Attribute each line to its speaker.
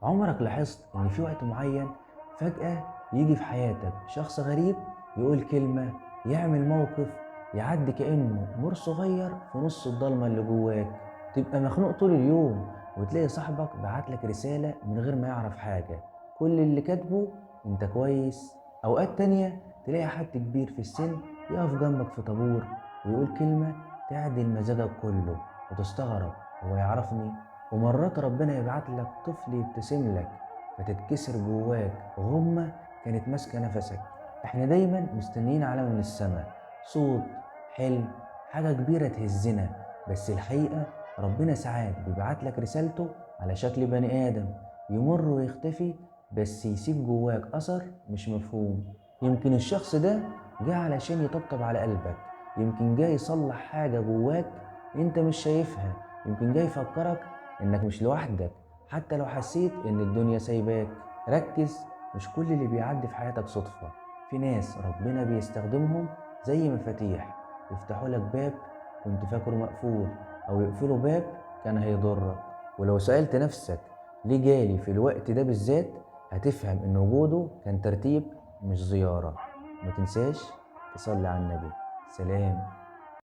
Speaker 1: عمرك لاحظت إن في وقت معين فجأة يجي في حياتك شخص غريب، يقول كلمة، يعمل موقف، يعدي كأنه نور صغير في نص الضلمة اللي جواك؟ تبقى مخنوق طول اليوم وتلاقي صاحبك بعتلك رسالة من غير ما يعرف حاجة، كل اللي كاتبه انت كويس. أوقات تانية تلاقي حد كبير في السن يقف جنبك في طابور ويقول كلمة تعدل مزاجك كله، وتستغرب هو يعرفني؟ ومرات ربنا يبعت لك طفل يبتسم لك فتتكسر جواك غمة كانت ماسكة نفسك. احنا دايما مستنيين علامة من السماء، صوت، حلم، حاجة كبيرة تهزنا، بس الحقيقة ربنا ساعات بيبعت لك رسالته على شكل بني آدم، يمر ويختفي بس يسيب جواك أثر مش مفهوم. يمكن الشخص ده جه علشان يطبطب على قلبك، يمكن جاي يصلح حاجة جواك انت مش شايفها، يمكن جاي يفكرك انك مش لوحدك حتى لو حسيت ان الدنيا سايباك. ركز، مش كل اللي بيعدي في حياتك صدفة، في ناس ربنا بيستخدمهم زي مفاتيح، يفتحوا لك باب كنت فاكره مقفول، او يقفلوا باب كان هيضرك. ولو سألت نفسك ليه جالي في الوقت ده بالذات، هتفهم ان وجوده كان ترتيب مش زيارة. وما تنساش تصلي على النبي. سلام.